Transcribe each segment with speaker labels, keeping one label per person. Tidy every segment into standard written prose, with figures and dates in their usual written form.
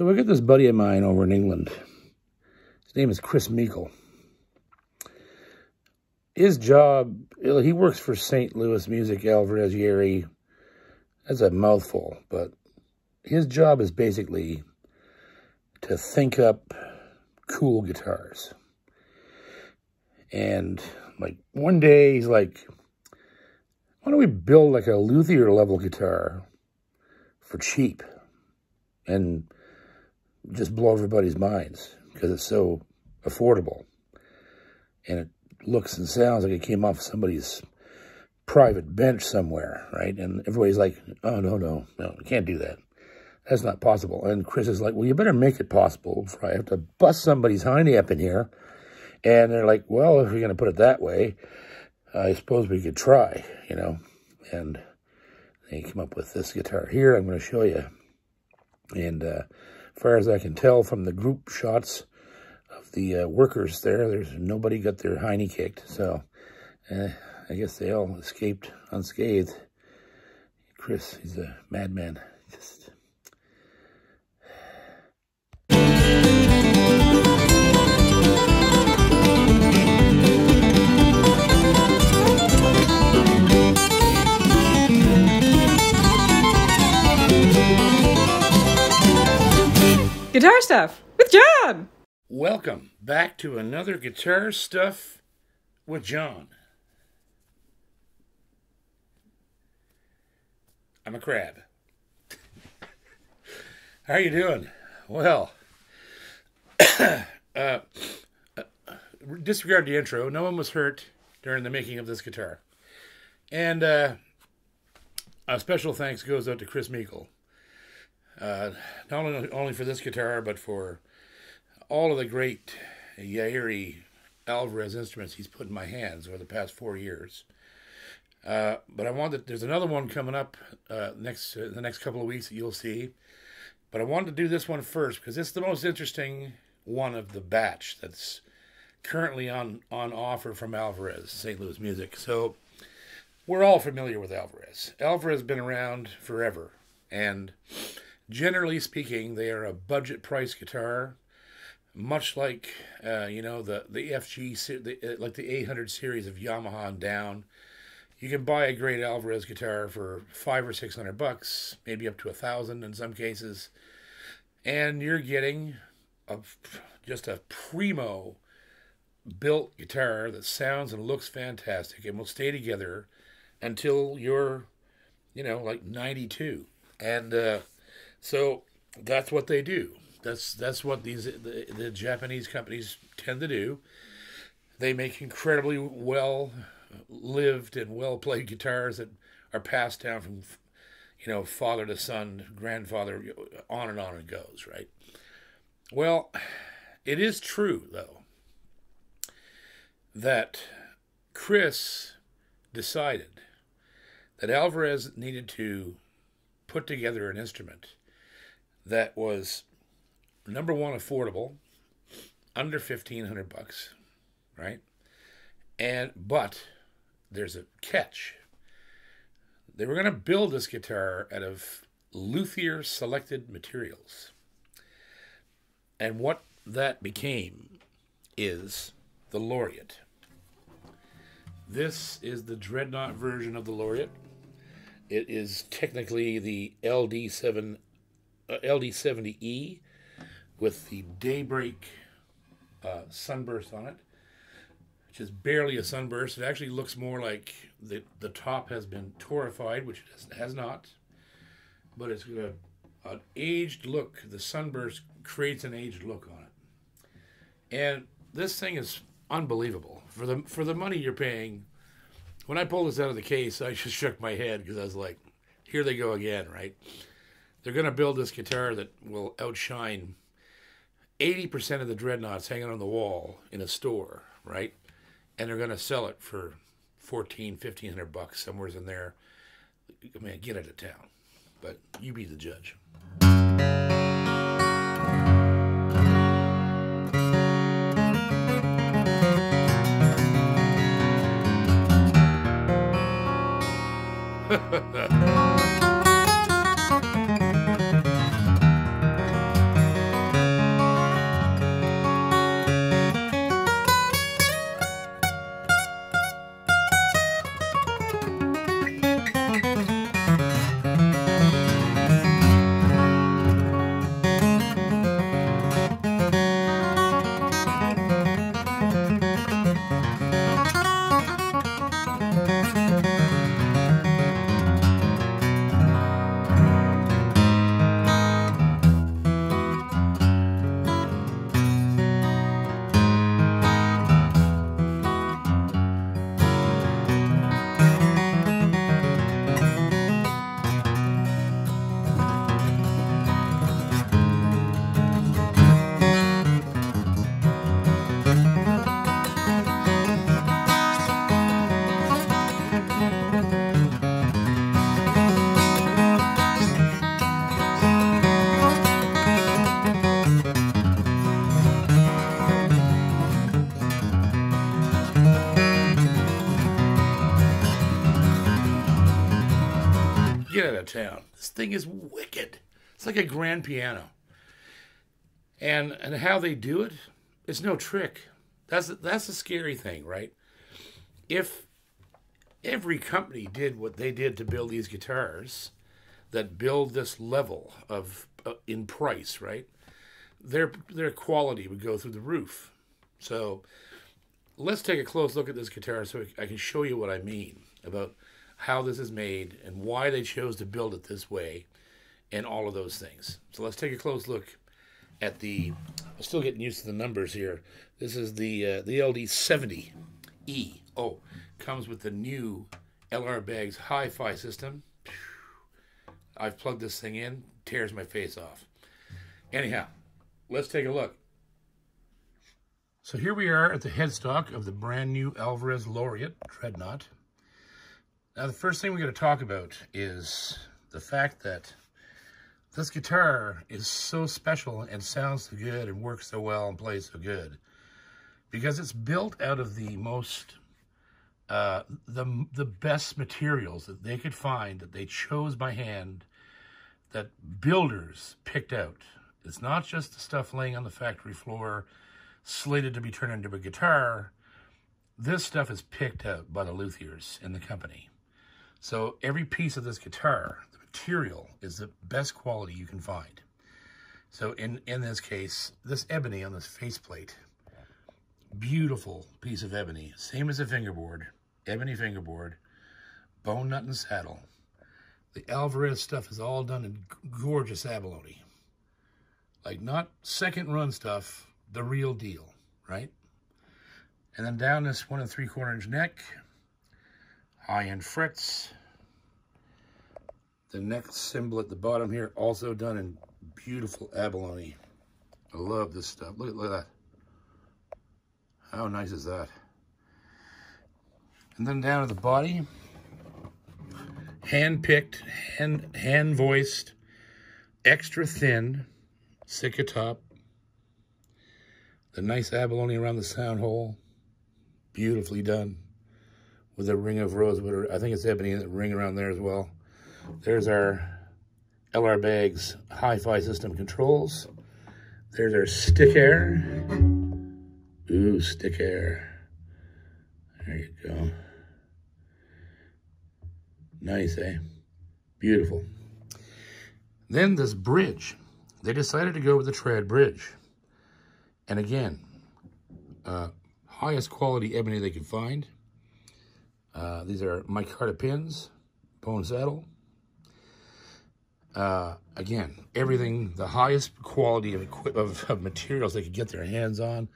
Speaker 1: So I got this buddy of mine over in England. His name is Chris Meikle. His job, he works for St. Louis Music, Alvarez, Yeri. That's a mouthful, but his job is basically to think up cool guitars. And like one day he's like, why don't we build like a luthier level guitar for cheap and just blow everybody's minds because it's so affordable and it looks and sounds like it came off somebody's private bench somewhere, right? And everybody's like, oh, no, you can't do that. That's not possible. And Chris is like, well, you better make it possible before I have to bust somebody's hiney up in here. And they're like, well, if you're going to put it that way, I suppose we could try, you know. And they come up with this guitar here. I'm going to show you. And as far as I can tell from the group shots of the workers there's nobody got their hiney kicked. So I guess they all escaped unscathed. Chris, he's a madman. Just...
Speaker 2: Guitar Stuff with John.
Speaker 1: Welcome back to another Guitar Stuff with John. I'm a crab. How are you doing? Well, disregard the intro. No one was hurt during the making of this guitar. And a special thanks goes out to Chris Meikle. Not only for this guitar, but for all of the great Yeri Alvarez instruments he's put in my hands over the past 4 years. But I wanted, there's another one coming up the next couple of weeks that you'll see. But I wanted to do this one first because it's the most interesting one of the batch that's currently on offer from Alvarez, St. Louis Music. So we're all familiar with Alvarez. Alvarez has been around forever, and generally speaking, they are a budget price guitar, much like the FG, like the 800 series of Yamaha and down. You can buy a great Alvarez guitar for $500 or $600, maybe up to $1,000 in some cases, and you're getting just a primo built guitar that sounds and looks fantastic and will stay together until you're, like 92. And so that's what they do. That's what the Japanese companies tend to do. They make incredibly well-lived and well-played guitars that are passed down from, father to son, grandfather, on it goes, right? Well, it is true, though, that Chris decided that Alvarez needed to put together an instrument that was, number one, affordable, under $1,500, right? But there's a catch. They were going to build this guitar out of luthier selected materials. And what that became is the Laureate. This is the Dreadnaught version of the Laureate. It is technically the LD70E with the Daybreak sunburst on it, which is barely a sunburst. It actually looks more like the top has been torrified, which it has not. But it's got an aged look. The sunburst creates an aged look on it. And this thing is unbelievable. For the money you're paying, when I pulled this out of the case, I just shook my head because I was like, here they go again, right? They're going to build this guitar that will outshine 80% of the Dreadnaughts hanging on the wall in a store, right? And they're going to sell it for $1,400, $1,500, somewhere in there. I mean, get it to town. But you be the judge. of town. This thing is wicked. It's like a grand piano. And how they do it, it's no trick. That's the scary thing, right? If every company did what they did to build these guitars, that build this level of in price, right? Their quality would go through the roof. So let's take a close look at this guitar so I can show you what I mean about how this is made and why they chose to build it this way and all of those things. So let's take a close look at I'm still getting used to the numbers here. This is the LD70E. Oh, comes with the new LR Baggs hi-fi system. I've plugged this thing in, tears my face off. Anyhow, let's take a look. So here we are at the headstock of the brand new Alvarez Laureate Dreadnaught. Now the first thing we got to talk about is the fact that this guitar is so special and sounds so good and works so well and plays so good because it's built out of the most the best materials that they could find, that they chose by hand, that builders picked out. It's not just the stuff laying on the factory floor slated to be turned into a guitar. This stuff is picked out by the luthiers in the company. So every piece of this guitar, the material is the best quality you can find. So in this case, this ebony on this faceplate, beautiful piece of ebony, same as a fingerboard, ebony fingerboard, bone nut and saddle. The Alvarez stuff is all done in gorgeous abalone. Like not second run stuff, the real deal, right? And then down this 1 3/4 inch neck, high-end frets. The neck symbol at the bottom here, also done in beautiful abalone. I love this stuff. Look at that. How nice is that? And then down at the body, hand-picked, hand-voiced, extra thin, Sika top. The nice abalone around the sound hole, beautifully done, with a ring of rosewood, or I think it's ebony, and a ring around there as well. There's our LR Baggs hi-fi system controls. There's our stick air. Ooh, stick air. There you go. Nice, eh? Beautiful. Then this bridge. They decided to go with the trad bridge. And again, highest quality ebony they could find. These are micarta pins, bone saddle. Again, everything, the highest quality of materials they could get their hands on,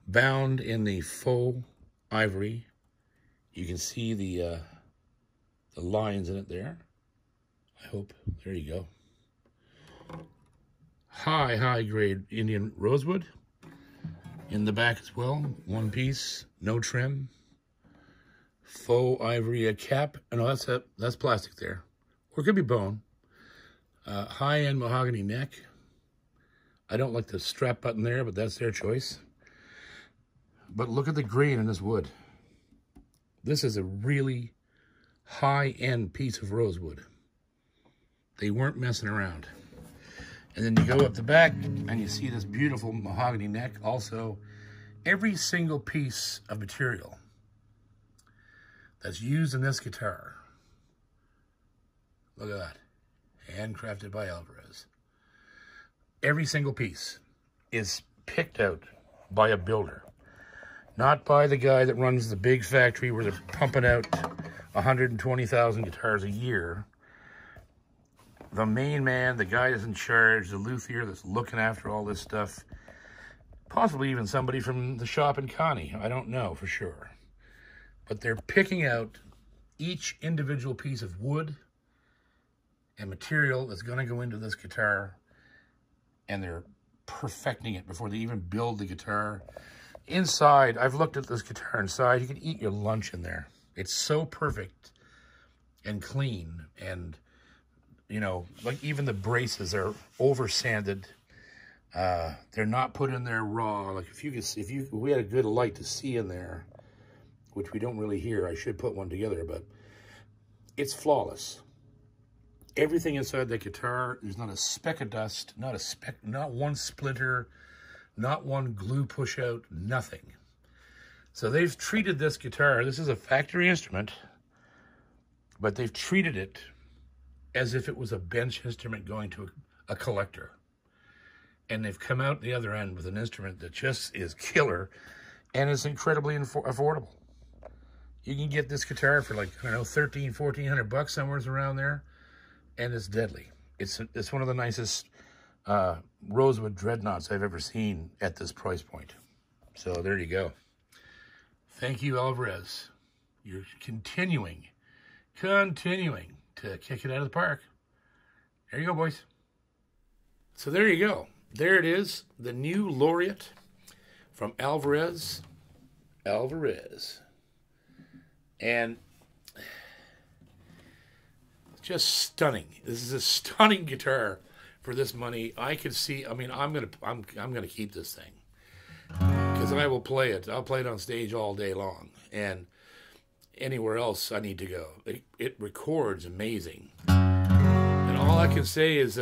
Speaker 1: bound in the faux ivory. You can see the lines in it there. I hope. There you go. High grade Indian rosewood in the back as well. One piece, no trim. Faux ivory cap. No, that's plastic there, or it could be bone. High-end mahogany neck. I don't like the strap button there, but that's their choice. But look at the grain in this wood. This is a really high-end piece of rosewood. They weren't messing around. And then you go up the back and you see this beautiful mahogany neck. Also, every single piece of material that's used in this guitar, look at that, handcrafted by Alvarez. Every single piece is picked out by a builder, not by the guy that runs the big factory where they're pumping out 120,000 guitars a year. The main man, the guy that's in charge, the luthier that's looking after all this stuff, possibly even somebody from the shop in Connie, I don't know for sure. But they're picking out each individual piece of wood and material that's going to go into this guitar, and they're perfecting it before they even build the guitar. Inside, I've looked at this guitar inside, you can eat your lunch in there. It's so perfect and clean, and you know, like even the braces are over sanded. They're not put in there raw. Like if we had a good light to see in there, which we don't really hear, I should put one together, but it's flawless. Everything inside the guitar, there's not a speck of dust, not one splinter, not one glue push out, nothing. So they've treated this guitar, this is a factory instrument, but they've treated it as if it was a bench instrument going to a collector. And they've come out the other end with an instrument that just is killer and is incredibly affordable. You can get this guitar for like, I don't know, $1,300-1,400 somewhere around there, and it's deadly. It's one of the nicest rosewood dreadnoughts I've ever seen at this price point. So there you go. Thank you, Alvarez. You're continuing to kick it out of the park. There you go, boys. So there you go. There it is, the new Laureate from Alvarez. And just stunning. This is a stunning guitar for this money. I could see, I mean, I'm gonna keep this thing because I will play it. I'll play it on stage all day long, and anywhere else I need to go. It records amazing, and all I can say is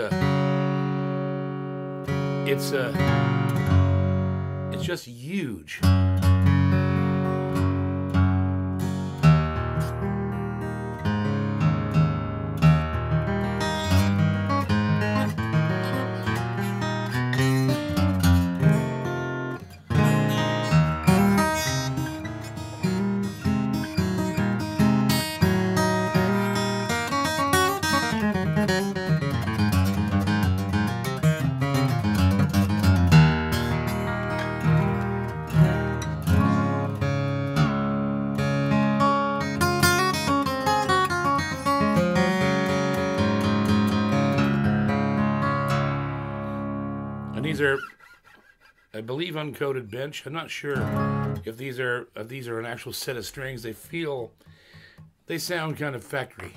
Speaker 1: it's just huge. And these are, I believe, uncoated bench. I'm not sure if these are an actual set of strings. They sound kind of factory.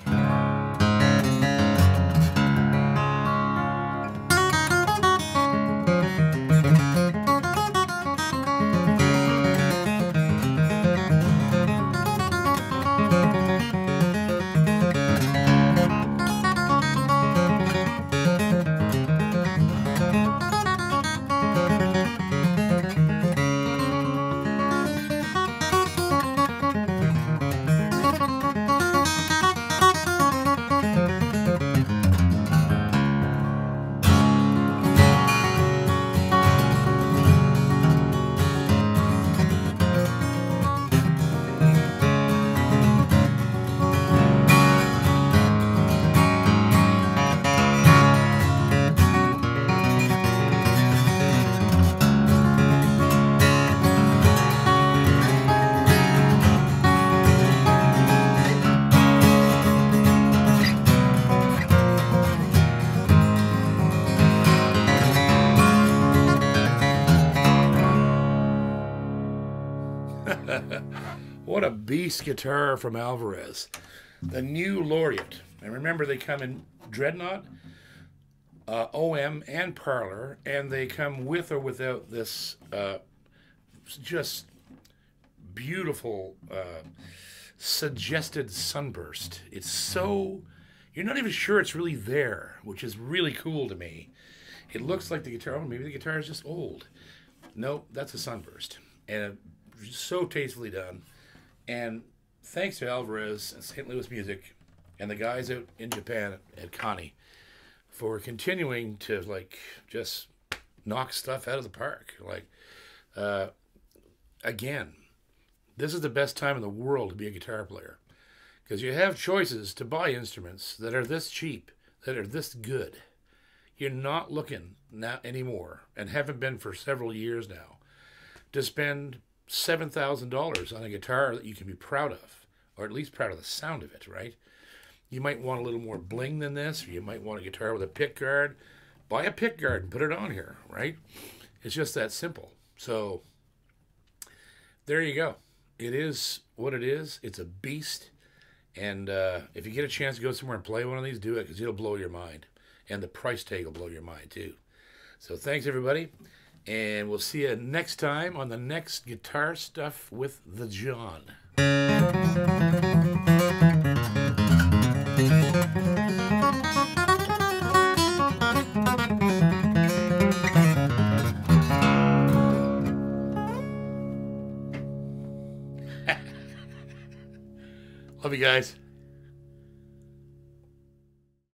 Speaker 1: What a beast guitar from Alvarez. The new Laureate. And remember, they come in Dreadnaught, OM, and Parlor, and they come with or without this just beautiful suggested sunburst. It's so, you're not even sure it's really there, which is really cool to me. It looks like the guitar, oh, maybe the guitar is just old. No, that's a sunburst. And so tastefully done. And thanks to Alvarez and St. Louis Music and the guys out in Japan at Connie for continuing to, like, just knock stuff out of the park. Like, again, this is the best time in the world to be a guitar player, because you have choices to buy instruments that are this cheap, that are this good. You're not looking now anymore, and haven't been for several years now, to spend $7,000 on a guitar that you can be proud of, or at least proud of the sound of it, right? You might want a little more bling than this, or you might want a guitar with a pick guard. Buy a pick guard and put it on here, right? It's just that simple. So there you go. It is what it is. It's a beast. And if you get a chance to go somewhere and play one of these, do it, because it'll blow your mind. And the price tag will blow your mind, too. So thanks, everybody. And we'll see you next time on the next Guitar Stuff with the John. Love you guys.